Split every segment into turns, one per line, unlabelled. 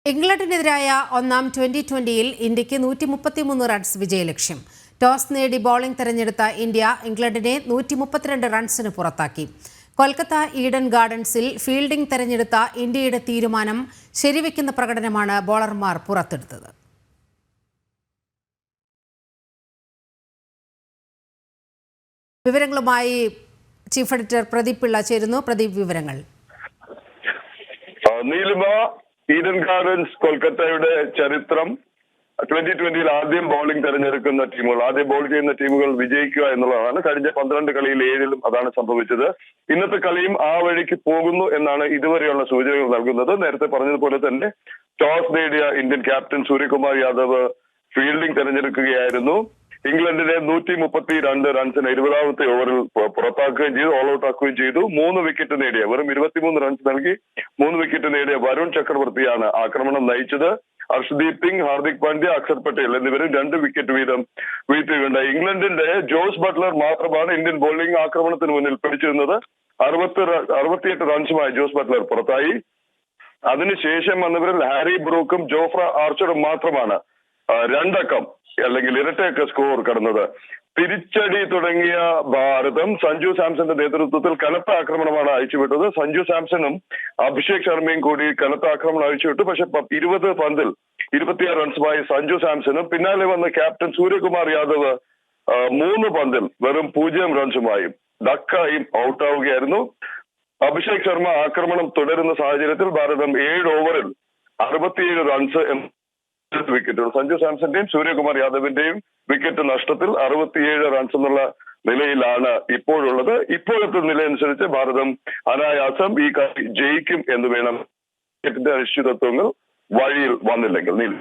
ഇംഗ്ലണ്ടിനെതിരായ ഒന്നാം 2020-ൽ ഇന്ത്യക്ക് 133 റൺസ് വിജയലക്ഷ്യം. ടോസ് നേടി ബോളിംഗ് തെരഞ്ഞെടുത്ത ഇന്ത്യ ഇംഗ്ലണ്ടിനെ 132 റൺസിന് പുറത്താക്കി. കൊൽക്കത്ത ഈഡൻ ഗാർഡൻസിൽ ഫീൽഡിംഗ് തെരഞ്ഞെടുത്ത ഇന്ത്യയുടെ തീരുമാനം ശരിവെക്കുന്ന പ്രകടനമാണ് ബോളർമാർ പുറത്തെടുത്തത്. വിവരങ്ങളുമായി ചീഫ് എഡിറ്റർ പ്രദീപ് പിള്ള ചേരുന്നു. പ്രദീപ്, വിവരങ്ങൾ.
ഈഡൻ ഗാർഡൻസ് കൊൽക്കത്തയുടെ ചരിത്രം 2020-ൽ ആദ്യം ബോളിംഗ് തെരഞ്ഞെടുക്കുന്ന ടീമുകൾ, ആദ്യം ബോൾ ചെയ്യുന്ന ടീമുകൾ വിജയിക്കുക എന്നുള്ളതാണ്. കഴിഞ്ഞ 12 കളിയിൽ 7-ലും അതാണ് സംഭവിച്ചത്. ഇന്നത്തെ കളിയും ആ വഴിക്ക് പോകുന്നു എന്നാണ് ഇതുവരെയുള്ള സൂചനകൾ നൽകുന്നത്. നേരത്തെ പറഞ്ഞതുപോലെ തന്നെ ടോസ് നേടിയ Indian captain Suryakumar Yadav fielding തെരഞ്ഞെടുക്കുകയായിരുന്നു. ഇംഗ്ലണ്ടിനെ 132 റൺസിന് 20ാമത്തെ ഓവറിൽ പുറത്താക്കുകയും ചെയ്തു, ഓൾ ഔട്ട് ആക്കുകയും ചെയ്തു. 3 വിക്കറ്റ് നേടിയ, വെറും 23 റൺസ് നൽകി 3 വിക്കറ്റ് നേടിയ വരുൺ ചക്രവർത്തിയാണ് ആക്രമണം നയിച്ചത്. ഹർഷ്ദീപ് സിംഗ്, ഹാർദിക് പാണ്ഡ്യ, അക്ഷർ പട്ടേൽ എന്നിവരും 2 വിക്കറ്റ് വീതം വീഴ്ത്തുകയുണ്ടായി. ഇംഗ്ലണ്ടിന്റെ ജോസ് ബട്ട്ലർ മാത്രമാണ് ഇന്ത്യൻ ബോളിംഗ് ആക്രമണത്തിന് മുന്നിൽ പിടിച്ചിരുന്നത്. 68 റൺസുമായി ജോസ് ബട്ട്ലർ പുറത്തായി. അതിനുശേഷം വന്നവരിൽ ഹാരി ബ്രൂക്കും ജോഫ്ര ആർച്ചറും മാത്രമാണ് 2 അക്കം അല്ലെങ്കിൽ ഇരട്ടയൊക്കെ സ്കോർ കടന്നത്. തിരിച്ചടി തുടങ്ങിയ ഭാരതം സഞ്ജു സാംസന്റെ നേതൃത്വത്തിൽ കനത്ത ആക്രമണമാണ് അയച്ചുവിട്ടത്. സഞ്ജു സാംസണും അഭിഷേക് ശർമ്മയും കൂടി കനത്ത ആക്രമണം അയച്ചുവിട്ടു. പക്ഷെ 20 പന്തിൽ 26 റൺസുമായി സഞ്ജു സാംസണും പിന്നാലെ വന്ന ക്യാപ്റ്റൻ സൂര്യകുമാർ യാദവ് 3 പന്തിൽ വെറും 0 റൺസുമായും ഡക്കായും ഔട്ടാവുകയായിരുന്നു. അഭിഷേക് ശർമ്മ ആക്രമണം തുടരുന്ന സാഹചര്യത്തിൽ ഭാരതം 7 ഓവറിൽ 67 റൺസ് വിക്കറ്റുകൾ. സഞ്ജു സാംസന്റെയും സൂര്യകുമാർ യാദവിന്റെയും വിക്കറ്റ് നഷ്ടത്തിൽ 67 റൺസ് എന്നുള്ള നിലയിലാണ് ഇപ്പോഴുള്ളത്. ഇപ്പോഴത്തെ നിലയനുസരിച്ച് ഭാരതം അനായാസം ഈ കളി ജയിക്കും എന്ന് വേണം. വിക്കറ്റിന്റെ അനിശ്ചിതത്വങ്ങൾ വഴിയിൽ വന്നില്ലെങ്കിൽ.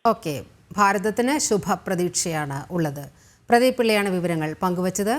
ഓക്കെ, ഭാരതത്തിന് ശുഭപ്രതീക്ഷയാണ് ഉള്ളത്. പ്രദീപ് പിള്ളയാണ് വിവരങ്ങൾ പങ്കുവച്ചത്.